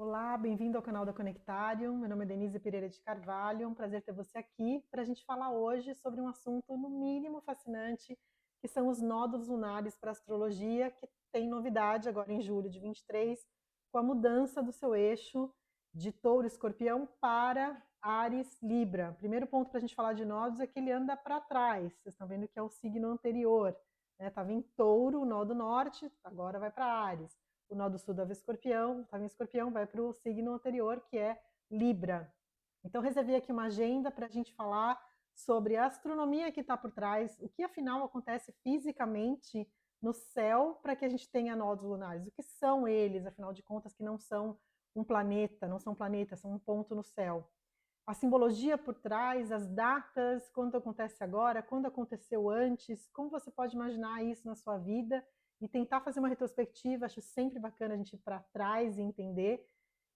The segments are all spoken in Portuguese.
Olá, bem-vindo ao canal da Conectarium. Meu nome é Denise Pereira de Carvalho. É um prazer ter você aqui para a gente falar hoje sobre um assunto, no mínimo, fascinante, que são os nódulos lunares para a astrologia, que tem novidade agora em julho de 23, com a mudança do seu eixo de Touro-Escorpião para Áries-Libra. Primeiro ponto para a gente falar de nódulos é que ele anda para trás. Vocês estão vendo que é o signo anterior. Estava em Touro, o nó do norte, agora vai para Áries. O nó do sul dava escorpião, estava em escorpião, vai para o signo anterior, que é Libra. Então, reservei aqui uma agenda para a gente falar sobre a astronomia que está por trás, o que afinal acontece fisicamente no céu para que a gente tenha nódulos lunares. O que são eles, afinal de contas, que não são um planeta, não são planetas, são um ponto no céu. A simbologia por trás, as datas, quando acontece agora, quando aconteceu antes, como você pode imaginar isso na sua vida e tentar fazer uma retrospectiva. Acho sempre bacana a gente ir para trás e entender.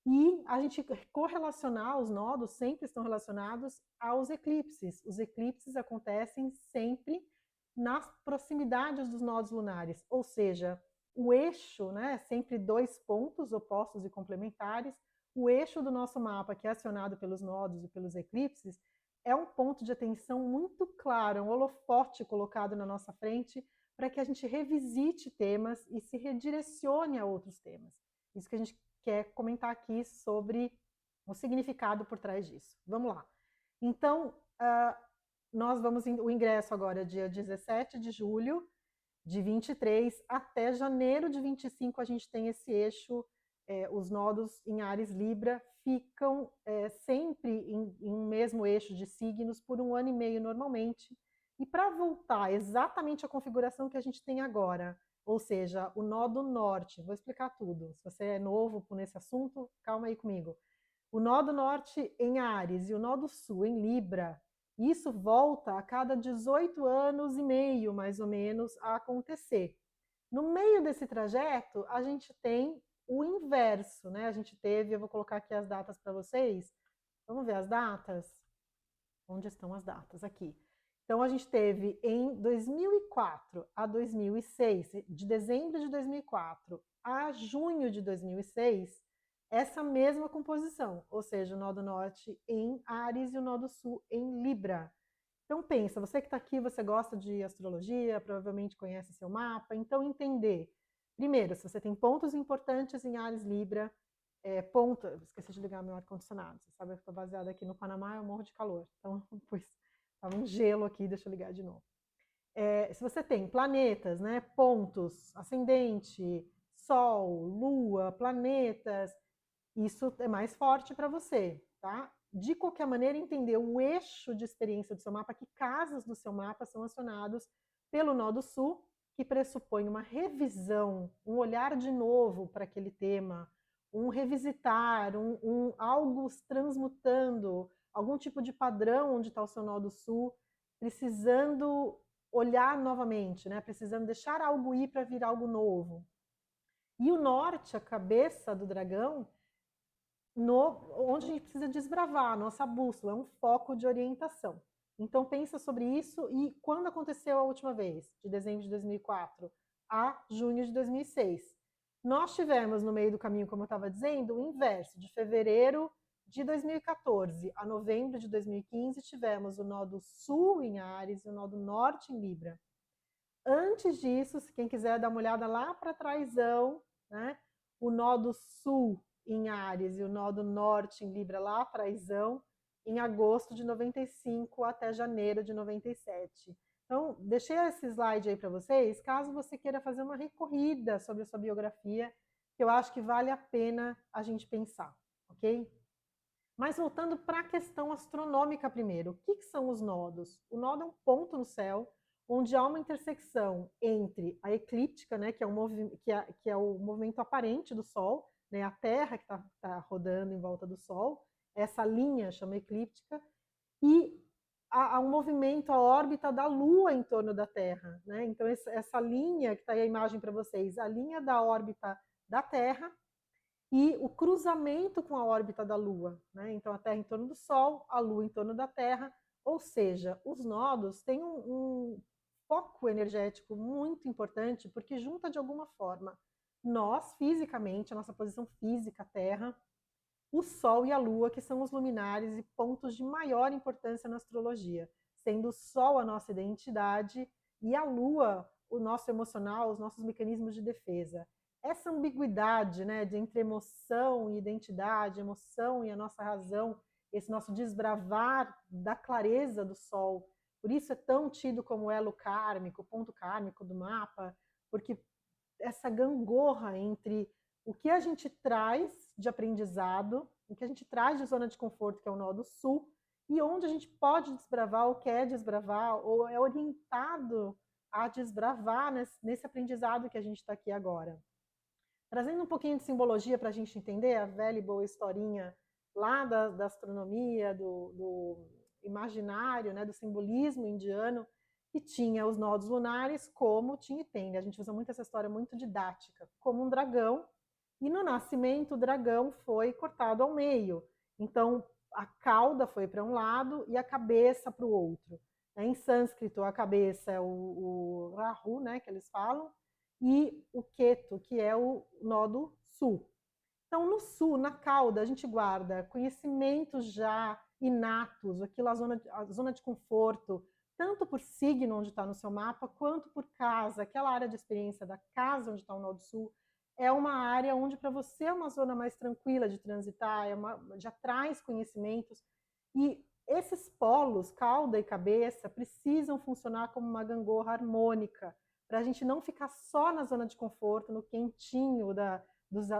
E a gente correlacionar, os nodos sempre estão relacionados aos eclipses. Os eclipses acontecem sempre nas proximidades dos nodos lunares, ou seja, o eixo, né, sempre dois pontos opostos e complementares. O eixo do nosso mapa, que é acionado pelos nodos e pelos eclipses, é um ponto de atenção muito claro, um holofote colocado na nossa frente para que a gente revisite temas e se redirecione a outros temas. Isso que a gente quer comentar aqui sobre o significado por trás disso. Vamos lá. Então, nós vamos, o ingresso agora é dia 17 de julho de 23 até janeiro de 25, a gente tem esse eixo, os nodos em Áries Libra ficam sempre em um mesmo eixo de signos por 1 ano e meio normalmente. E para voltar exatamente à configuração que a gente tem agora, ou seja, o nó do norte, vou explicar tudo. Se você é novo nesse assunto, calma aí comigo. O nó do norte em Áries e o nó do sul em Libra, isso volta a cada 18 anos e meio, mais ou menos, a acontecer. No meio desse trajeto, a gente tem o inverso, né? A gente teve, eu vou colocar aqui as datas para vocês. Vamos ver as datas? Onde estão as datas? Aqui. Então, a gente teve em 2004 a 2006, de dezembro de 2004 a junho de 2006, essa mesma composição, ou seja, o nó do norte em Áries e o nó do sul em Libra. Então pensa, você que está aqui, você gosta de astrologia, provavelmente conhece seu mapa, então entender, primeiro, se você tem pontos importantes em Áries Libra, ponto, esqueci de ligar meu ar-condicionado, você sabe que eu estou baseada aqui no Panamá, eu morro de calor, então, pois, estava um gelo aqui, deixa eu ligar de novo. Se você tem planetas, né, pontos, ascendente, Sol, Lua, planetas, isso é mais forte para você, tá? De qualquer maneira, entender o eixo de experiência do seu mapa, que casas do seu mapa são acionados pelo nó do sul, que pressupõe uma revisão, um olhar de novo para aquele tema, um revisitar, algo transmutando, algum tipo de padrão onde está o seu nó do sul, precisando olhar novamente, né? Precisando deixar algo ir para vir algo novo. E o norte, a cabeça do dragão, onde a gente precisa desbravar a nossa bússola, é um foco de orientação. Então pensa sobre isso. E quando aconteceu a última vez? De dezembro de 2004 a junho de 2006. Nós tivemos no meio do caminho, como eu estava dizendo, o inverso. De fevereiro de 2014 a novembro de 2015, tivemos o nó do sul em Áries e o nó do norte em Libra. Antes disso, se quem quiser dar uma olhada lá para trásão, né, o nó do sul em Áries e o nó do norte em Libra lá atrásão, em agosto de 95 até janeiro de 97. Então, deixei esse slide aí para vocês, caso você queira fazer uma recorrida sobre a sua biografia, que eu acho que vale a pena a gente pensar, ok? Mas voltando para a questão astronômica primeiro, o que são os nodos? O nodo é um ponto no céu onde há uma intersecção entre a eclíptica, né, que é o movimento aparente do Sol, né, a Terra que está rodando em volta do Sol, essa linha chama eclíptica, e há um movimento, a órbita da Lua em torno da Terra. Né? Então, essa linha, que está aí a imagem para vocês, a linha da órbita da Terra, e o cruzamento com a órbita da Lua. Né? Então, a Terra em torno do Sol, a Lua em torno da Terra, ou seja, os nodos têm um foco energético muito importante, porque junta de alguma forma nós, fisicamente, a nossa posição física, a Terra, o Sol e a Lua, que são os luminares e pontos de maior importância na astrologia, sendo o Sol a nossa identidade e a Lua o nosso emocional, os nossos mecanismos de defesa. Essa ambiguidade, né, de entre emoção e identidade, emoção e a nossa razão, esse nosso desbravar da clareza do Sol, por isso é tão tido como elo kármico, ponto kármico do mapa, porque essa gangorra entre o que a gente traz de aprendizado, o que a gente traz de zona de conforto, que é o nó do sul, e onde a gente pode desbravar ou quer desbravar, ou é orientado a desbravar nesse aprendizado que a gente está aqui agora. Trazendo um pouquinho de simbologia para a gente entender a velha e boa historinha lá da astronomia, do imaginário, né, do simbolismo indiano, que tinha os nodos lunares como tinha e tem. Né? A gente usa muito essa história muito didática, como um dragão, e no nascimento o dragão foi cortado ao meio. Então a cauda foi para um lado e a cabeça para o outro. Em sânscrito, a cabeça é o Rahu, né, que eles falam, e o Ketu, que é o nodo sul. Então, no sul, na cauda, a gente guarda conhecimentos já inatos, aquilo, a zona de conforto, tanto por signo onde está no seu mapa, quanto por casa, aquela área de experiência da casa onde está o nodo sul, é uma área onde para você é uma zona mais tranquila de transitar, já traz conhecimentos, e esses polos, cauda e cabeça, precisam funcionar como uma gangorra harmônica, para a gente não ficar só na zona de conforto, no quentinho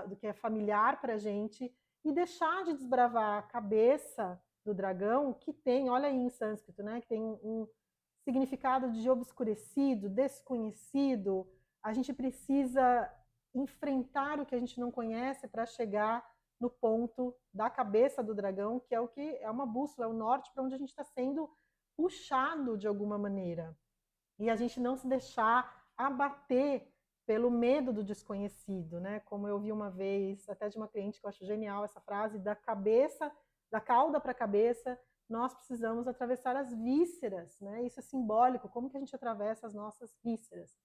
do que é familiar para a gente, e deixar de desbravar a cabeça do dragão, que tem, olha aí em sânscrito, né, que tem um significado de obscurecido, desconhecido. A gente precisa enfrentar o que a gente não conhece para chegar no ponto da cabeça do dragão, que é o que é uma bússola, é o norte para onde a gente está sendo puxado de alguma maneira. E a gente não se deixar abater pelo medo do desconhecido, né? Como eu vi uma vez, até de uma cliente que eu acho genial essa frase, da cabeça, da cauda para a cabeça, nós precisamos atravessar as vísceras, né? Isso é simbólico, como que a gente atravessa as nossas vísceras.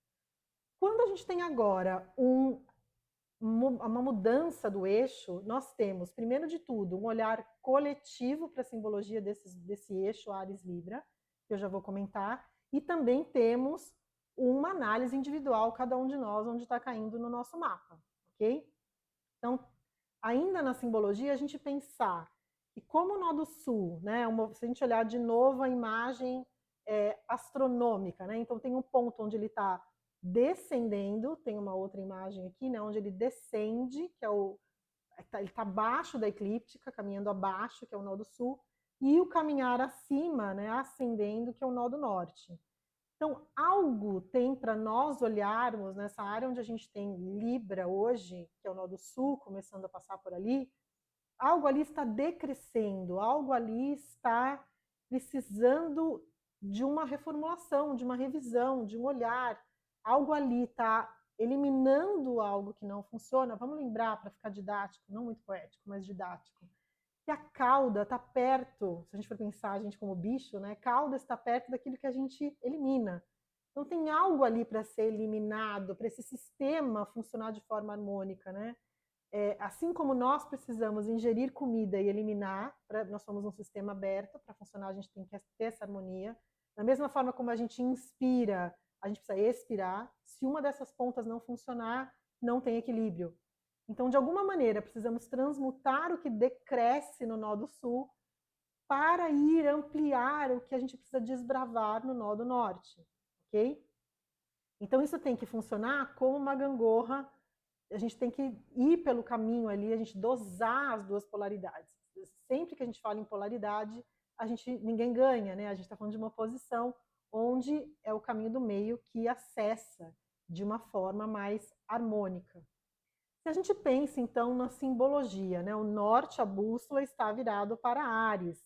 Quando a gente tem agora uma mudança do eixo, nós temos, primeiro de tudo, um olhar coletivo para a simbologia desse eixo Ares-Libra, que eu já vou comentar, e também temos uma análise individual, cada um de nós, onde está caindo no nosso mapa, ok? Então, ainda na simbologia, a gente pensar que como o nó do sul, né, se a gente olhar de novo a imagem astronômica, né, então tem um ponto onde ele está descendendo, tem uma outra imagem aqui, né, onde ele descende, que é ele está abaixo da eclíptica, caminhando abaixo, que é o nó do sul, e o caminhar acima, né, ascendendo, que é o nó do norte. Então, algo tem para nós olharmos nessa área onde a gente tem Libra hoje, que é o nó do sul, começando a passar por ali, algo ali está decrescendo, algo ali está precisando de uma reformulação, de uma revisão, de um olhar, algo ali está eliminando algo que não funciona. Vamos lembrar, para ficar didático, não muito poético, mas didático, que a cauda está perto, se a gente for pensar a gente como bicho, né? Cauda está perto daquilo que a gente elimina. Então tem algo ali para ser eliminado, para esse sistema funcionar de forma harmônica, né? Assim como nós precisamos ingerir comida e eliminar, nós somos um sistema aberto, para funcionar a gente tem que ter essa harmonia. Da mesma forma como a gente inspira, a gente precisa expirar. Se uma dessas pontas não funcionar, não tem equilíbrio. Então, de alguma maneira, precisamos transmutar o que decresce no nó do sul para ir ampliar o que a gente precisa desbravar no nó do norte, ok? Então, isso tem que funcionar como uma gangorra. A gente tem que ir pelo caminho ali, a gente dosar as duas polaridades. Sempre que a gente fala em polaridade, ninguém ganha, né? A gente está falando de uma posição onde é o caminho do meio que acessa de uma forma mais harmônica. Se a gente pensa, então, na simbologia, né? O norte, a bússola, está virado para Áries.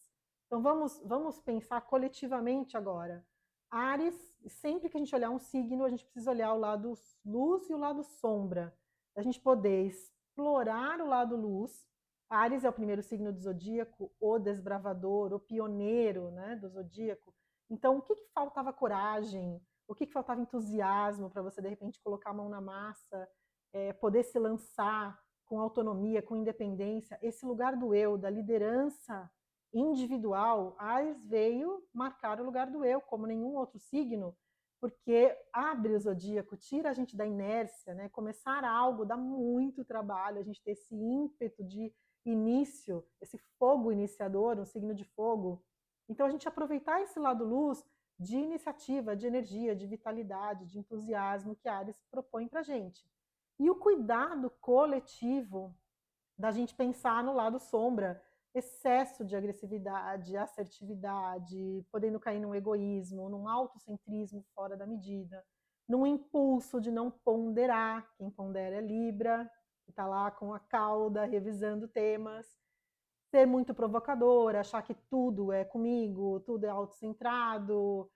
Então, vamos pensar coletivamente agora. Áries, sempre que a gente olhar um signo, a gente precisa olhar o lado luz e o lado sombra. A gente poder explorar o lado luz. Áries é o primeiro signo do zodíaco, o desbravador, o pioneiro, né, do zodíaco. Então, o que faltava coragem? O que faltava entusiasmo para você, de repente, colocar a mão na massa, poder se lançar com autonomia, com independência, esse lugar do eu, da liderança individual, Áries veio marcar o lugar do eu, como nenhum outro signo, porque abre o zodíaco, tira a gente da inércia, né? Começar algo dá muito trabalho, a gente ter esse ímpeto de início, esse fogo iniciador, um signo de fogo. Então a gente aproveitar esse lado luz de iniciativa, de energia, de vitalidade, de entusiasmo que Áries propõe para a gente. E o cuidado coletivo da gente pensar no lado sombra, excesso de agressividade, assertividade, podendo cair num egoísmo, num autocentrismo fora da medida, num impulso de não ponderar, quem pondera é Libra, que está lá com a cauda revisando temas, ser muito provocador, achar que tudo é comigo, tudo é autocentrado,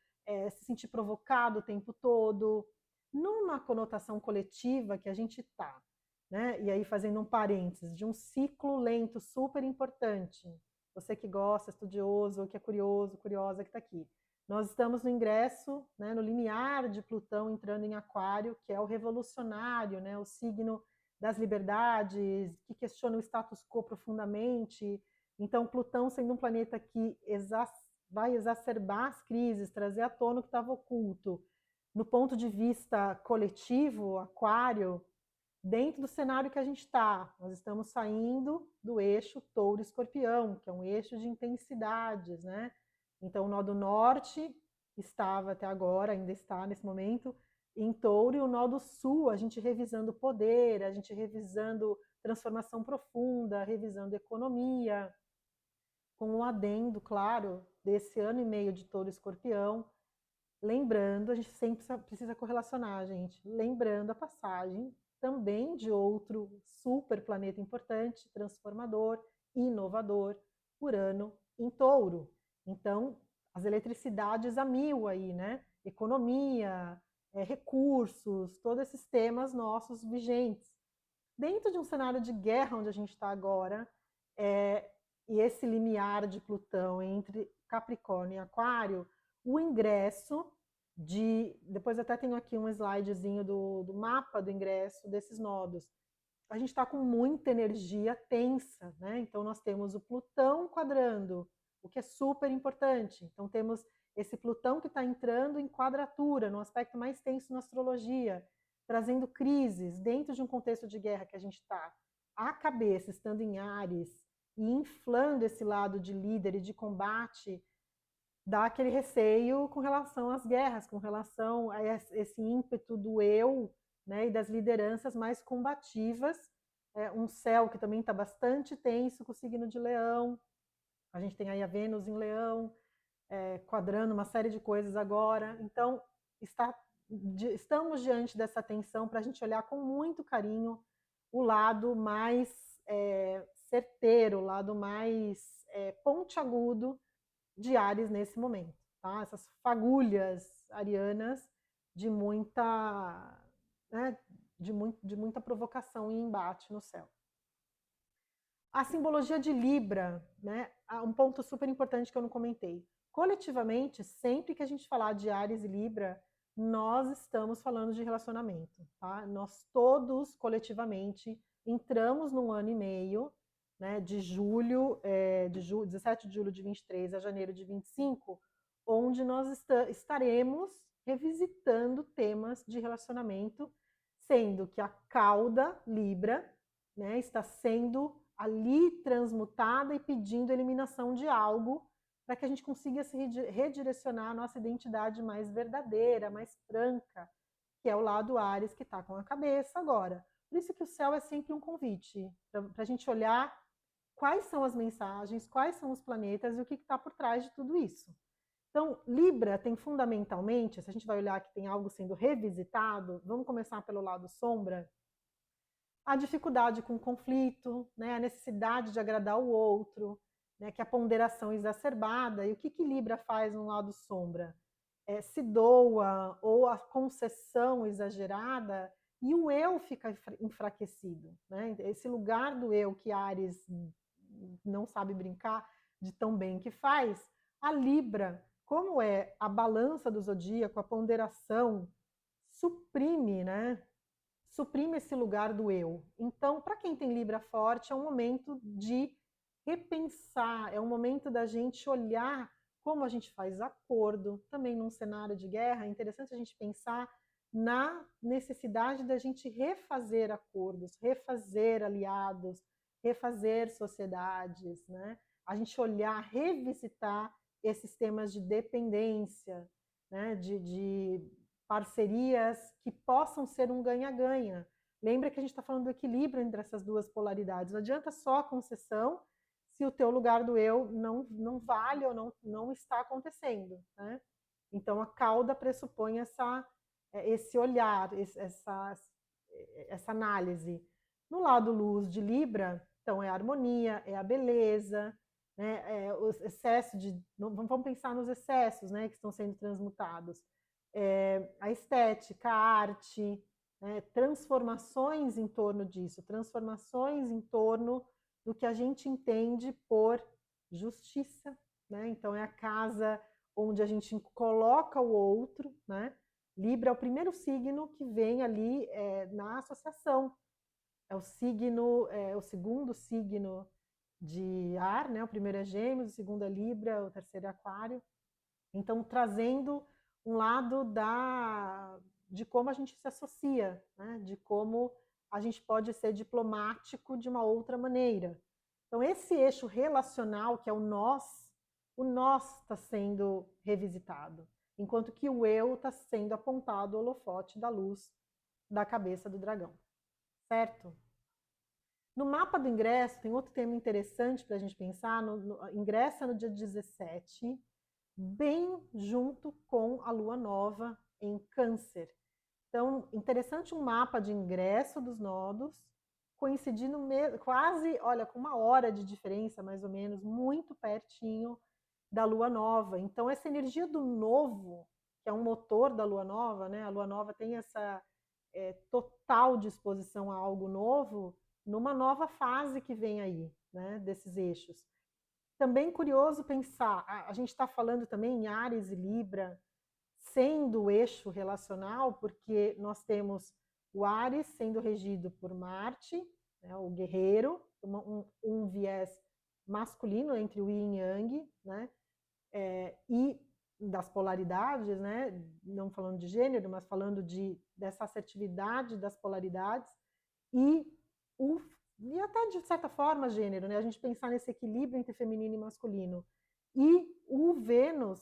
se sentir provocado o tempo todo, numa conotação coletiva que a gente está, né? E aí fazendo um parênteses, de um ciclo lento super importante, você que gosta, estudioso, que é curioso, curiosa que está aqui. Nós estamos no ingresso, né, no limiar de Plutão entrando em Aquário, que é o revolucionário, né, o signo das liberdades, que questiona o status quo profundamente. Então, Plutão sendo um planeta que vai exacerbar as crises, trazer à tona o que estava oculto. No ponto de vista coletivo, Aquário, dentro do cenário que a gente está, nós estamos saindo do eixo Touro-Escorpião, que é um eixo de intensidades, né? Então, o nó do norte estava até agora, ainda está nesse momento, em Touro, e o nó do sul, a gente revisando poder, a gente revisando transformação profunda, revisando economia, com um adendo, claro, desse ano e meio de Touro-Escorpião, lembrando, a gente sempre precisa correlacionar, gente, lembrando a passagem também de outro super planeta importante, transformador, inovador, Urano em Touro. Então, as eletricidades a mil aí, né? Economia, recursos, todos esses temas nossos vigentes. Dentro de um cenário de guerra onde a gente está agora, e esse limiar de Plutão entre Capricórnio e Aquário, o ingresso de. Depois até tenho aqui um slidezinho do mapa do ingresso desses nodos. A gente está com muita energia tensa, né? Então nós temos o Plutão quadrando, o que é super importante. Então temos esse Plutão que está entrando em quadratura, no aspecto mais tenso na astrologia, trazendo crises dentro de um contexto de guerra que a gente está. A cabeça estando em Áries e inflando esse lado de líder e de combate, dá aquele receio com relação às guerras, com relação a esse ímpeto do eu, né, e das lideranças mais combativas. Um céu que também está bastante tenso com o signo de Leão. A gente tem aí a Vênus em Leão, quadrando uma série de coisas agora. Então, estamos diante dessa tensão para a gente olhar com muito carinho o lado mais certeiro, o lado mais pontiagudo de Áries nesse momento, tá? Essas fagulhas arianas de muita, né, de muita provocação e embate no céu. A simbologia de Libra, né? Um ponto super importante que eu não comentei. Coletivamente, sempre que a gente falar de Áries e Libra, nós estamos falando de relacionamento, tá? Nós todos coletivamente entramos num ano e meio, né, de julho, 17 de julho de 23 a janeiro de 25, onde nós estaremos revisitando temas de relacionamento, sendo que a cauda Libra, né, está sendo ali transmutada e pedindo eliminação de algo para que a gente consiga se redirecionar a nossa identidade mais verdadeira, mais franca, que é o lado Áries que está com a cabeça agora. Por isso que o céu é sempre um convite para a gente olhar quais são as mensagens, quais são os planetas e o que está por trás de tudo isso. Então, Libra tem fundamentalmente, se a gente vai olhar que tem algo sendo revisitado, vamos começar pelo lado sombra, a dificuldade com o conflito, né, a necessidade de agradar o outro, né, que é a ponderação exacerbada. E o que Libra faz no lado sombra? Se doa, ou a concessão exagerada, e o eu fica enfraquecido, né? Esse lugar do eu que Áries não sabe brincar de tão bem que faz, a Libra, como é a balança do zodíaco, a ponderação, suprime, né? suprime esse lugar do eu. Então, para quem tem Libra forte, é um momento de repensar, é um momento da gente olhar como a gente faz acordo. Também num cenário de guerra, é interessante a gente pensar na necessidade da gente refazer acordos, refazer aliados, refazer sociedades, né? A gente olhar, revisitar esses temas de dependência, né? de parcerias que possam ser um ganha-ganha. Lembra que a gente está falando do equilíbrio entre essas duas polaridades. Não adianta só a concessão se o teu lugar do eu não vale ou não está acontecendo, né? Então, a cauda pressupõe esse olhar, essa análise. No lado luz de Libra, então, é a harmonia, é a beleza, né? É o excesso de... Vamos pensar nos excessos, né, que estão sendo transmutados. A estética, a arte, né, transformações em torno disso, transformações em torno do que a gente entende por justiça, né? Então é a casa onde a gente coloca o outro, né? Libra é o primeiro signo que vem ali na associação. É o signo, o segundo signo de ar, né? O primeiro é Gêmeos, o segundo é Libra, o terceiro é Aquário. Então, trazendo um lado de como a gente se associa, né? De como a gente pode ser diplomático de uma outra maneira. Então, esse eixo relacional, que é o nós está sendo revisitado, enquanto que o eu está sendo apontado ao holofote da luz da cabeça do dragão, certo? No mapa do ingresso, tem outro tema interessante para a gente pensar, ingressa no dia 17, bem junto com a lua nova em Câncer. Então, interessante um mapa de ingresso dos nodos, coincidindo quase, olha, com 1 hora de diferença, mais ou menos, muito pertinho da lua nova. Então, essa energia do novo, que é um motor da lua nova, né? A lua nova tem essa total disposição a algo novo, numa nova fase que vem aí, né? Desses eixos. Também curioso pensar, a gente está falando também em Áries e Libra, sendo o eixo relacional, porque nós temos o Áries sendo regido por Marte, né, o guerreiro, um viés masculino entre o Yin e Yang, né, e das polaridades, né, não falando de gênero, mas falando dessa assertividade das polaridades, e até de certa forma gênero, né? A gente pensar nesse equilíbrio entre feminino e masculino. E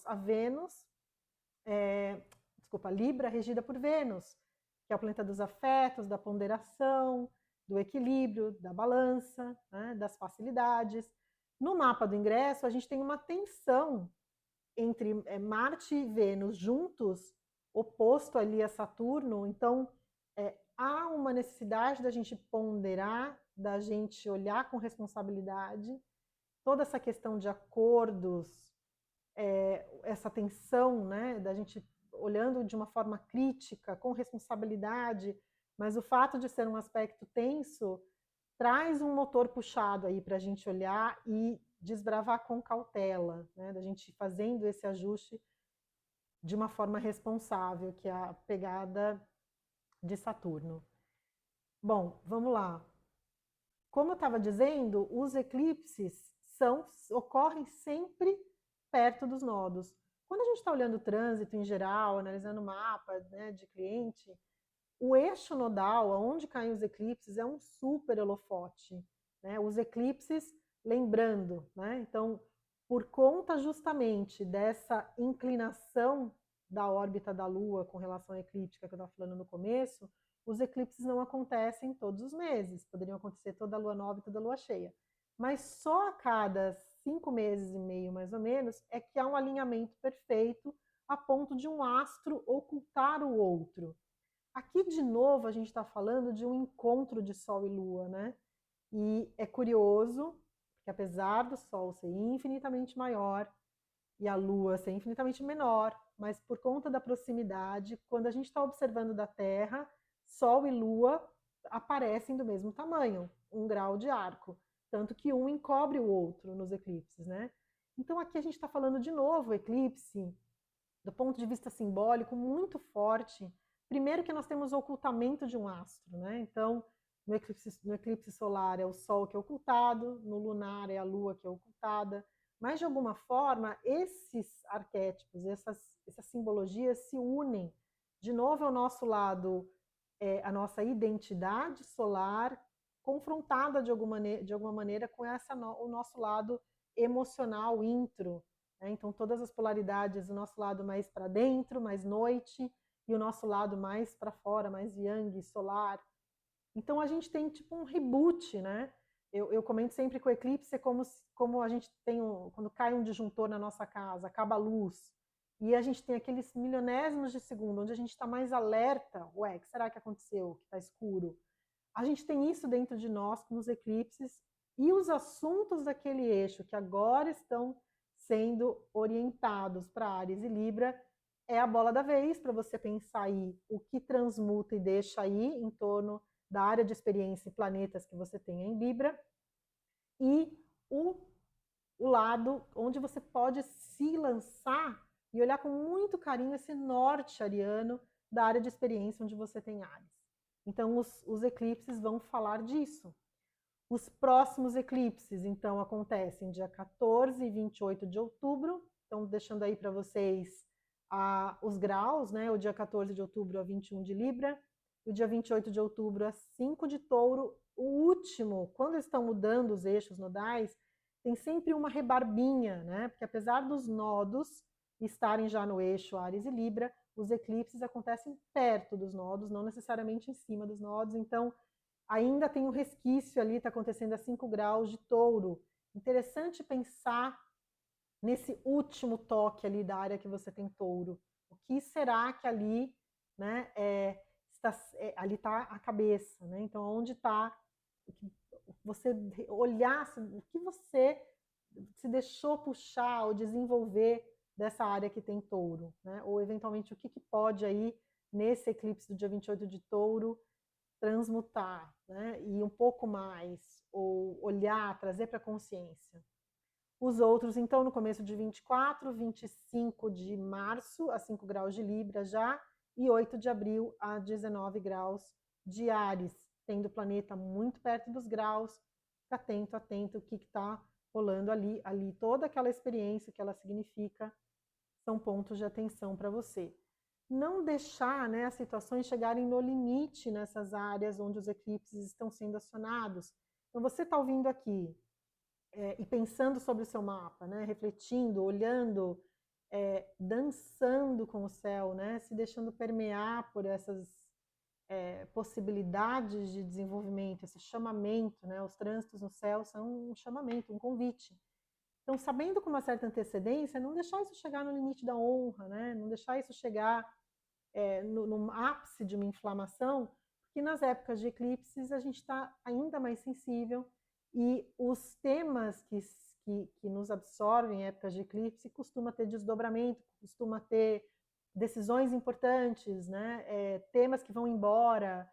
a Vênus, Libra, regida por Vênus, que é o planeta dos afetos, da ponderação, do equilíbrio, da balança, né? Das facilidades. No mapa do ingresso, a gente tem uma tensão entre Marte e Vênus juntos, oposto ali a Saturno. Então, há uma necessidade da gente ponderar, da gente olhar com responsabilidade toda essa questão de acordos, essa tensão, né, da gente olhando de uma forma crítica, com responsabilidade, mas o fato de ser um aspecto tenso traz um motor puxado aí para a gente olhar e desbravar com cautela, né, da gente fazendo esse ajuste de uma forma responsável, que é a pegada de Saturno. Bom, vamos lá. Como eu estava dizendo, os eclipses ocorrem sempre perto dos nodos. Quando a gente está olhando o trânsito em geral, analisando o mapa, né, de cliente, o eixo nodal, aonde caem os eclipses, é um super holofote, né? Os eclipses, lembrando, né? Então, por conta justamente dessa inclinação da órbita da Lua com relação à eclíptica que eu estava falando no começo, os eclipses não acontecem todos os meses, poderiam acontecer toda a lua nova e toda a lua cheia. Mas só a cada 5 meses e meio, mais ou menos, é que há um alinhamento perfeito a ponto de um astro ocultar o outro. Aqui, de novo, a gente está falando de um encontro de Sol e Lua, né? E é curioso, que apesar do Sol ser infinitamente maior e a Lua ser infinitamente menor, mas por conta da proximidade, quando a gente está observando da Terra, Sol e Lua aparecem do mesmo tamanho, 1 grau de arco, tanto que um encobre o outro nos eclipses, né? Então aqui a gente está falando de novo eclipse, do ponto de vista simbólico, muito forte Primeiro que nós temos o ocultamento de um astro, né? Então, no eclipse solar é o Sol que é ocultado, no lunar é a Lua que é ocultada, mas de alguma forma esses arquétipos, essas simbologias se unem de novo ao nosso lado, a nossa identidade solar confrontada de alguma maneira com o nosso lado emocional, intro, né? Então todas as polaridades, o nosso lado mais para dentro, mais noite, e o nosso lado mais para fora, mais yang, solar. Então a gente tem tipo um reboot, né? Eu comento sempre que o eclipse é como a gente tem quando cai um disjuntor na nossa casa, acaba a luz, e a gente tem aqueles milionésimos de segundo, onde a gente está mais alerta. Ué, o que será que aconteceu? Que está escuro. A gente tem isso dentro de nós nos eclipses, e os assuntos daquele eixo que agora estão sendo orientados para Áries e Libra é a bola da vez para você pensar aí o que transmuta e deixa aí em torno da área de experiência e planetas que você tem em Libra, e o lado onde você pode se lançar e olhar com muito carinho esse norte ariano da área de experiência onde você tem Áries. Então, os eclipses vão falar disso. Os próximos eclipses, então, acontecem dia 14 e 28 de outubro. Então, deixando aí para vocês os graus, né? O dia 14 de outubro a 21 de Libra, o dia 28 de outubro a 5 de Touro. O último, quando estão mudando os eixos nodais, tem sempre uma rebarbinha, né? Porque apesar dos nodos estarem já no eixo Áries e Libra, os eclipses acontecem perto dos nodos, não necessariamente em cima dos nodos. Então, ainda tem um resquício ali, está acontecendo a 5 graus de Touro. Interessante pensar nesse último toque ali da área que você tem Touro. O que será que ali, né, ali está a cabeça, né? Então, onde está você olhar o que você se deixou puxar ou desenvolver dessa área que tem Touro, né? Ou eventualmente o que pode aí nesse eclipse do dia 28 de Touro transmutar, né? E um pouco mais, ou olhar, trazer para a consciência. Os outros, então, no começo de 24, 25 de março, a 5 graus de Libra já, e 8 de abril a 19 graus de Áries, tendo o planeta muito perto dos graus. Fica atento o que está rolando ali. Ali toda aquela experiência, o que ela significa, são pontos de atenção para você. Não deixar, né, as situações chegarem no limite nessas áreas onde os eclipses estão sendo acionados. Então, você está ouvindo aqui e pensando sobre o seu mapa, né, refletindo, olhando, dançando com o céu, né, se deixando permear por essas possibilidades de desenvolvimento, esse chamamento, né, os trânsitos no céu são um chamamento, um convite. Então, sabendo com uma certa antecedência, não deixar isso chegar no limite da honra, né? Não deixar isso chegar no ápice de uma inflamação, porque nas épocas de eclipses a gente está ainda mais sensível, e os temas que nos absorvem em épocas de eclipse costuma ter desdobramento, costuma ter decisões importantes, né? Temas que vão embora,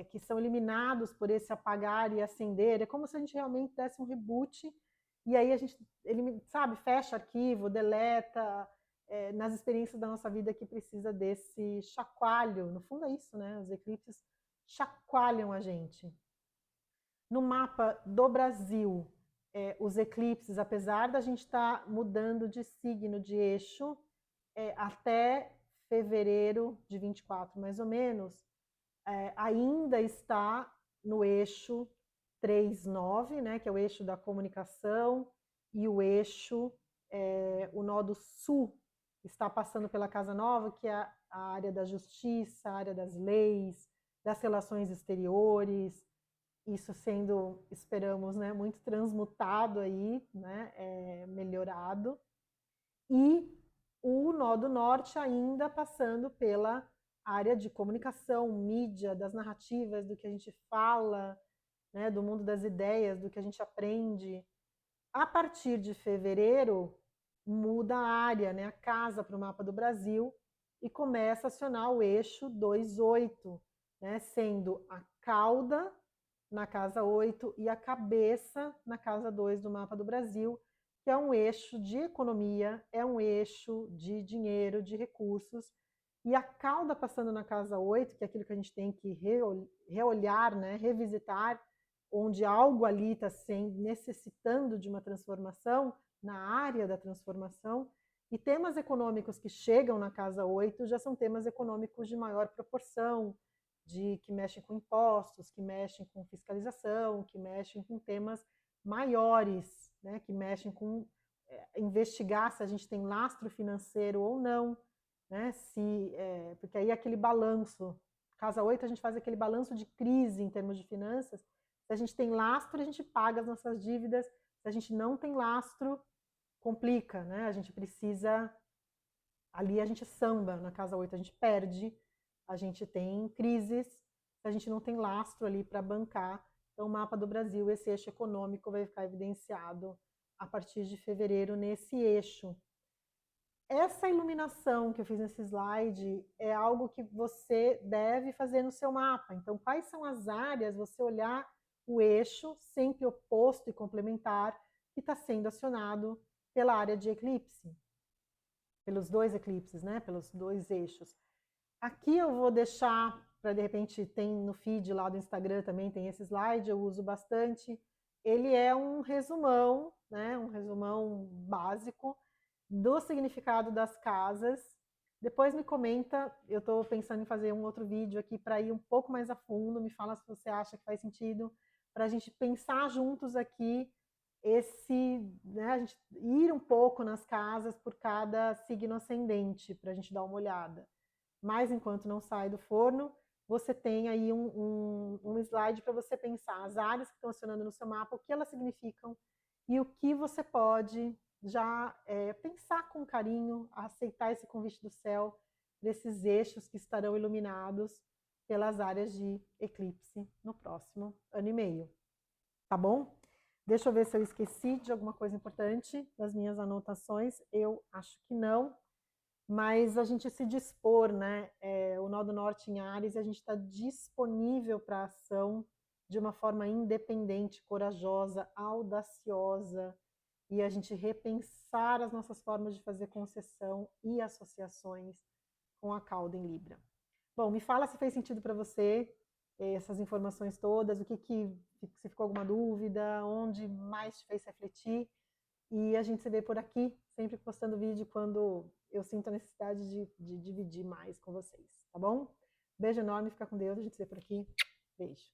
que são eliminados por esse apagar e acender. É como se a gente realmente desse um reboot, e aí a gente, sabe, fecha arquivo, deleta, nas experiências da nossa vida que precisa desse chacoalho. No fundo é isso, né? Os eclipses chacoalham a gente. No mapa do Brasil, os eclipses, apesar da gente estar mudando de signo, de eixo, até fevereiro de 24, mais ou menos, ainda está no eixo 3-9, né, que é o eixo da comunicação, e o eixo, o nodo sul, está passando pela Casa Nova, que é a área da justiça, a área das leis, das relações exteriores, isso sendo, esperamos, né, muito transmutado aí, né, melhorado, e o nodo norte ainda passando pela área de comunicação, mídia, das narrativas, do que a gente fala, né, do mundo das ideias, do que a gente aprende. A partir de fevereiro, muda a área, né, a casa para o mapa do Brasil, e começa a acionar o eixo 2-8, né, sendo a cauda na casa 8 e a cabeça na casa 2 do mapa do Brasil, que é um eixo de economia, é um eixo de dinheiro, de recursos, E a cauda passando na casa 8, que é aquilo que a gente tem que reolhar, né, revisitar, onde algo ali está necessitando de uma transformação, na área da transformação, e temas econômicos que chegam na casa 8 já são temas econômicos de maior proporção, que mexem com impostos, que mexem com fiscalização, que mexem com temas maiores, né, que mexem com investigar se a gente tem lastro financeiro ou não, né, porque aí aquele balanço, casa 8 a gente faz aquele balanço de crise em termos de finanças, se a gente tem lastro a gente paga as nossas dívidas, se a gente não tem lastro, complica, né, a gente precisa, ali a gente samba, na casa 8 a gente perde, a gente tem crises, se a gente não tem lastro ali para bancar. Então o mapa do Brasil, esse eixo econômico vai ficar evidenciado a partir de fevereiro nesse eixo. Essa iluminação que eu fiz nesse slide é algo que você deve fazer no seu mapa. Então, quais são as áreas, você olhar o eixo, sempre oposto e complementar, que está sendo acionado pela área de eclipse, pelos dois eclipses, né? Pelos dois eixos. Aqui eu vou deixar, para de repente, tem no feed lá do Instagram também, tem esse slide, eu uso bastante. Ele é um resumão, né? Um resumão básico do significado das casas. Depois me comenta, eu estou pensando em fazer um outro vídeo aqui para ir um pouco mais a fundo, me fala se você acha que faz sentido, para a gente pensar juntos aqui né, a gente ir um pouco nas casas por cada signo ascendente, para a gente dar uma olhada. Mas enquanto não sai do forno, você tem aí um slide para você pensar as áreas que estão acionando no seu mapa, o que elas significam e o que você pode já pensar com carinho, aceitar esse convite do céu, desses eixos que estarão iluminados pelas áreas de eclipse no próximo ano e meio. Tá bom? Deixa eu ver se eu esqueci de alguma coisa importante das minhas anotações. Eu acho que não, mas a gente se dispor, né? O Nó do Norte em Áries, a gente está disponível para ação de uma forma independente, corajosa, audaciosa, e a gente repensar as nossas formas de fazer concessão e associações com a cauda em Libra. Bom, me fala se fez sentido para você essas informações todas, se ficou alguma dúvida, onde mais te fez refletir. E a gente se vê por aqui, sempre postando vídeo quando eu sinto a necessidade de dividir mais com vocês, tá bom? Beijo enorme, fica com Deus, a gente se vê por aqui. Beijo.